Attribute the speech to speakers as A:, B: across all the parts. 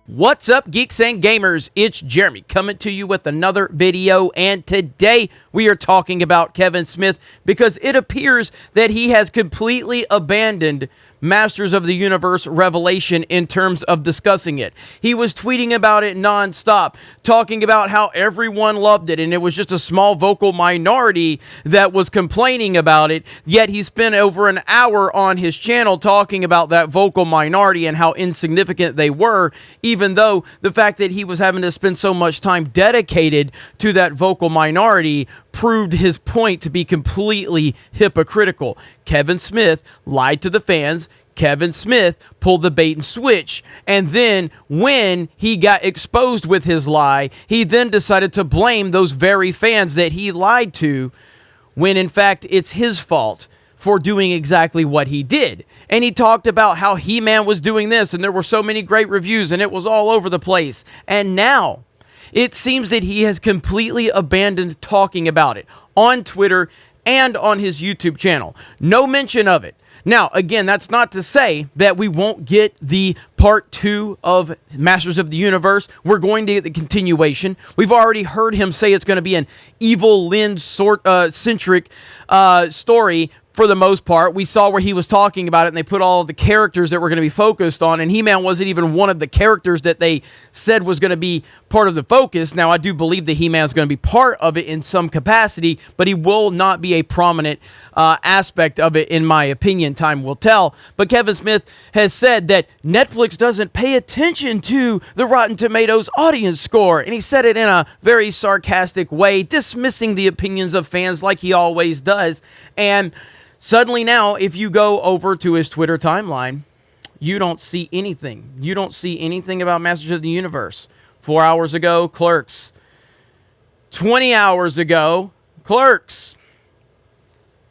A: What's up, Geeks and Gamers? It's Jeremy coming to you with another video, and today we are talking about Kevin Smith because it appears that he has completely abandoned Masters of the Universe Revelation in terms of discussing it. He was tweeting about it nonstop, talking about how everyone loved it, and it was just a small vocal minority that was complaining about it, yet he spent over an hour on his channel talking about that vocal minority and how insignificant they were, even though the fact that he was having to spend so much time dedicated to that vocal minority proved his point to be completely hypocritical. Kevin Smith lied to the fans. Kevin Smith pulled the bait and switch, and then when he got exposed with his lie, he then decided to blame those very fans that he lied to, when in fact it's his fault for doing exactly what he did. And he talked about how He-Man was doing this, and there were so many great reviews, and it was all over the place. And now it seems that he has completely abandoned talking about it on Twitter and on his YouTube channel. No mention of it. Now, again, that's not to say that we won't get the part 2 of Masters of the Universe. We're going to get the continuation. We've already heard him say it's going to be an evil Lynn centric story. For the most part, we saw where he was talking about it, and they put all of the characters that were going to be focused on, and He-Man wasn't even one of the characters that they said was going to be part of the focus. Now, I do believe that He-Man is going to be part of it in some capacity, but he will not be a prominent aspect of it, in my opinion. Time will tell. But Kevin Smith has said that Netflix doesn't pay attention to the Rotten Tomatoes audience score, and he said it in a very sarcastic way, dismissing the opinions of fans like he always does. And suddenly now, if you go over to his Twitter timeline, you don't see anything. You don't see anything about Masters of the Universe. 4 hours ago, Clerks. 20 hours ago, Clerks.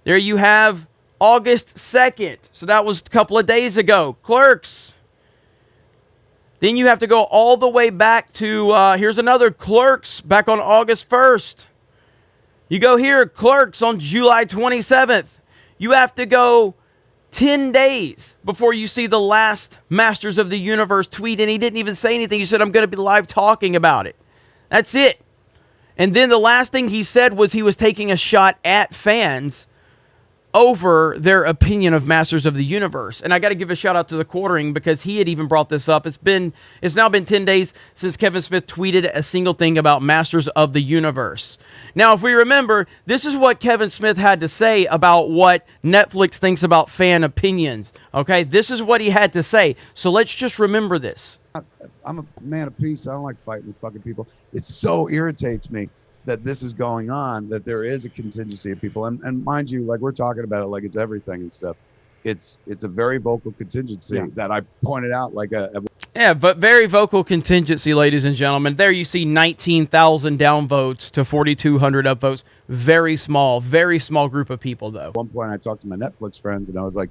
A: There you have August 2nd. So that was a couple of days ago. Clerks. Then you have to go all the way back to, here's another Clerks, back on August 1st. You go here, Clerks on July 27th. You have to go 10 days before you see the last Masters of the Universe tweet, and he didn't even say anything. He said, I'm going to be live talking about it. That's it. And then the last thing he said was he was taking a shot at fans over their opinion of Masters of the Universe. And I got to give a shout out to the Quartering because he had even brought this up. It's now been 10 days since Kevin Smith tweeted a single thing about Masters of the Universe. Now, if we remember, this is what Kevin Smith had to say about what Netflix thinks about fan opinions. Okay, this is what he had to say. So let's just remember this.
B: I'm a man of peace. I don't like fighting with fucking people. It so irritates me that this is going on, that there is a contingency of people. And mind you, like we're talking about it like it's everything and stuff. It's a very vocal contingency that I pointed out like
A: Yeah, but very vocal contingency, ladies and gentlemen. There you see 19,000 downvotes to 4,200 upvotes. Very small group of people, though.
B: At one point, I talked to my Netflix friends, and I was like,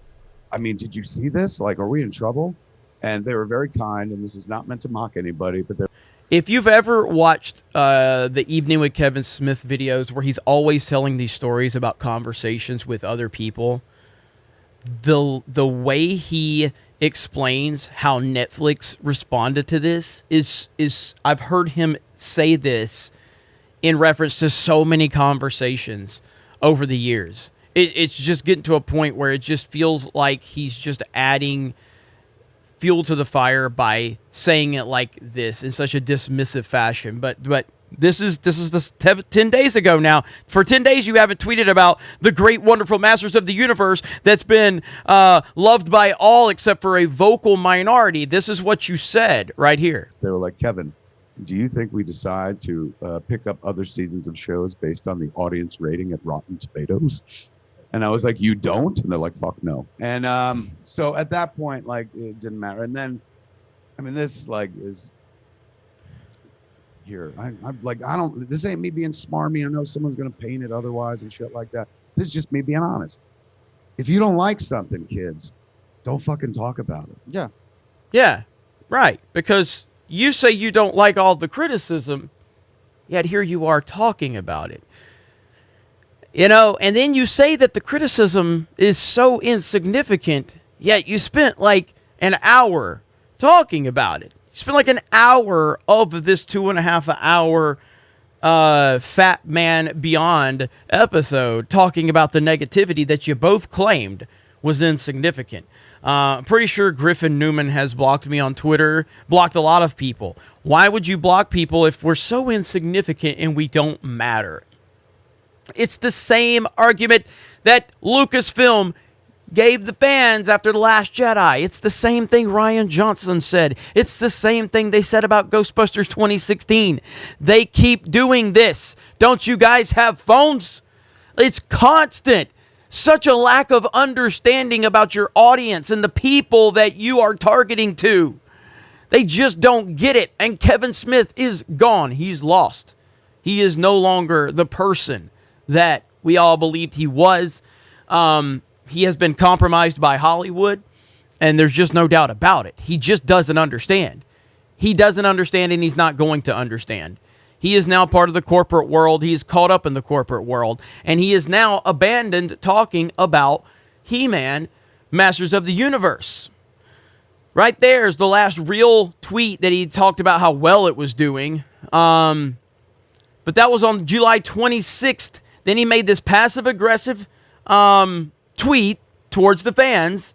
B: I mean, did you see this? Like, are we in trouble? And they were very kind, and this is not meant to mock anybody, but they're...
A: If you've ever watched the Evening with Kevin Smith videos where he's always telling these stories about conversations with other people, the way he explains how Netflix responded to this is I've heard him say this in reference to so many conversations over the years. It's just getting to a point where it just feels like he's just adding fuel to the fire by saying it like this in such a dismissive fashion. But this is 10 days ago now. For 10 days, you haven't tweeted about the great, wonderful Masters of the Universe that's been loved by all except for a vocal minority. This is what you said right here.
B: They were like, Kevin, do you think we decide to pick up other seasons of shows based on the audience rating at Rotten Tomatoes? And I was like, you don't? And they're like, fuck no. And so at that point, like, it didn't matter. And then, I mean, this, like, is here. I'm like, this ain't me being smarmy. I know someone's going to paint it otherwise and shit like that. This is just me being honest. If you don't like something, kids, don't fucking talk about it.
A: Yeah. Yeah, right. Because you say you don't like all the criticism, yet here you are talking about it. You know, and then you say that the criticism is so insignificant, yet you spent like an hour talking about it. You spent like an hour of this 2.5 hour Fat Man Beyond episode talking about the negativity that you both claimed was insignificant. I'm pretty sure Griffin Newman has blocked me on Twitter, blocked a lot of people. Why would you block people if we're so insignificant and we don't matter? It's the same argument that Lucasfilm gave the fans after The Last Jedi. It's the same thing Rian Johnson said. It's the same thing they said about Ghostbusters 2016. They keep doing this. Don't you guys have phones? It's constant. Such a lack of understanding about your audience and the people that you are targeting to. They just don't get it. And Kevin Smith is gone. He's lost. He is no longer the person that we all believed he was. He has been compromised by Hollywood, and there's just no doubt about it. He just doesn't understand. He doesn't understand, and he's not going to understand. He is now part of the corporate world. He is caught up in the corporate world, and he is now abandoned talking about He-Man, Masters of the Universe. Right there is the last real tweet that he talked about how well it was doing. But that was on July 26th. Then he made this passive-aggressive tweet towards the fans.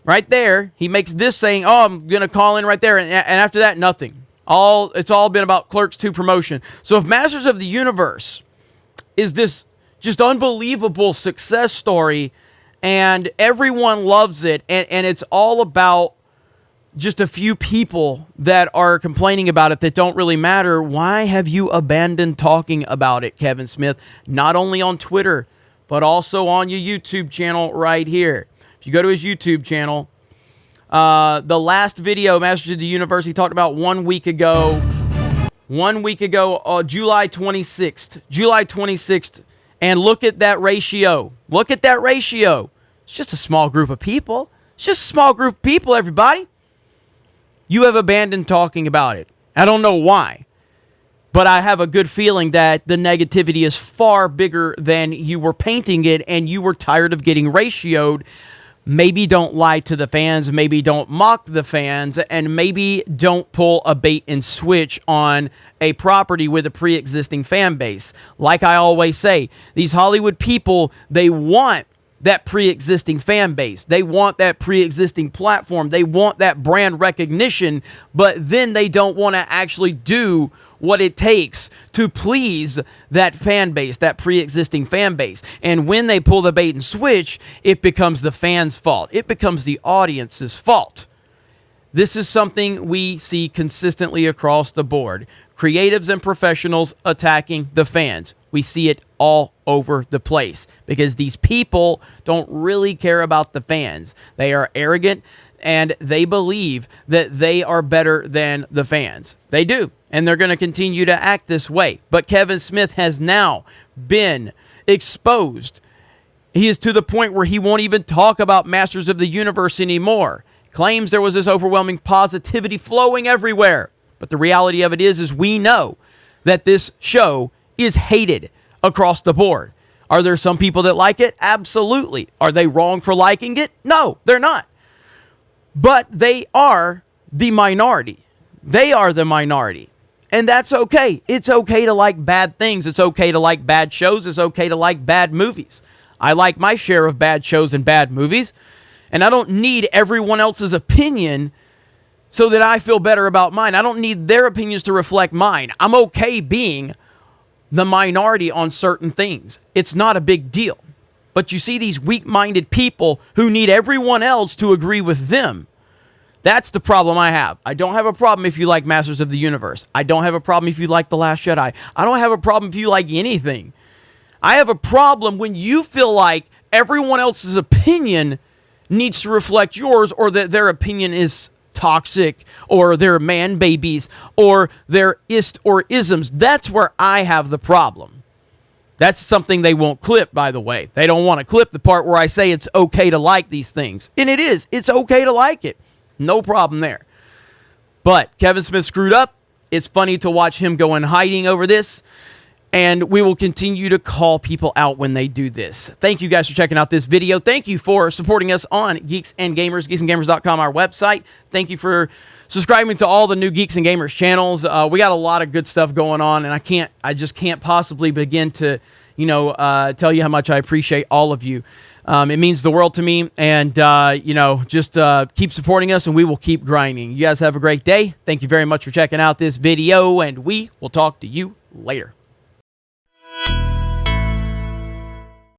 A: Right there, he makes this saying, "Oh, I'm going to call in right there." And after that, nothing. It's all been about Clerks 2 promotion. So if Masters of the Universe is this just unbelievable success story and everyone loves it, and it's all about just a few people that are complaining about it that don't really matter, why have you abandoned talking about it, Kevin Smith? Not only on Twitter, but also on your YouTube channel right here. If you go to his YouTube channel, the last video, Masters of the Universe, he talked about 1 week ago. 1 week ago, July 26th. July 26th. And look at that ratio. Look at that ratio. It's just a small group of people. It's just a small group of people, everybody. You have abandoned talking about it. I don't know why, but I have a good feeling that the negativity is far bigger than you were painting it, and you were tired of getting ratioed. Maybe don't lie to the fans, maybe don't mock the fans, and maybe don't pull a bait and switch on a property with a pre-existing fan base. Like I always say, these Hollywood people, they want that pre-existing fan base. They want that pre-existing platform. They want that brand recognition, but then they don't want to actually do what it takes to please that fan base, that pre-existing fan base. And when they pull the bait and switch, it becomes the fans' fault. It becomes the audience's fault. This is something we see consistently across the board. Creatives and professionals attacking the fans. We see it all over the place because these people don't really care about the fans. They are arrogant and they believe that they are better than the fans. They do, and they're going to continue to act this way. But Kevin Smith has now been exposed. He is to the point where he won't even talk about Masters of the Universe anymore. Claims there was this overwhelming positivity flowing everywhere. But the reality of it is we know that this show is hated across the board. Are there some people that like it? Absolutely. Are they wrong for liking it? No, they're not. But they are the minority. They are the minority. And that's okay. It's okay to like bad things. It's okay to like bad shows. It's okay to like bad movies. I like my share of bad shows and bad movies. And I don't need everyone else's opinion so that I feel better about mine. I don't need their opinions to reflect mine. I'm okay being the minority on certain things. It's not a big deal. But you see these weak-minded people who need everyone else to agree with them. That's the problem I have. I don't have a problem if you like Masters of the Universe. I don't have a problem if you like The Last Jedi. I don't have a problem if you like anything. I have a problem when you feel like everyone else's opinion needs to reflect yours, or that their opinion is toxic, or they're man babies, or they're ist or isms. That's where I have the problem. That's something they won't clip, by the way. They don't want to clip the part where I say it's okay to like these things. And it is. It's okay to like it. No problem there. But Kevin Smith screwed up. It's funny to watch him go in hiding over this. And we will continue to call people out when they do this. Thank you guys for checking out this video. Thank you for supporting us on Geeks and Gamers, geeksandgamers.com, our website. Thank you for subscribing to all the new Geeks and Gamers channels. We got a lot of good stuff going on, and I just can't possibly begin to, tell you how much I appreciate all of you. It means the world to me, and, just keep supporting us, and we will keep grinding. You guys have a great day. Thank you very much for checking out this video, and we will talk to you later.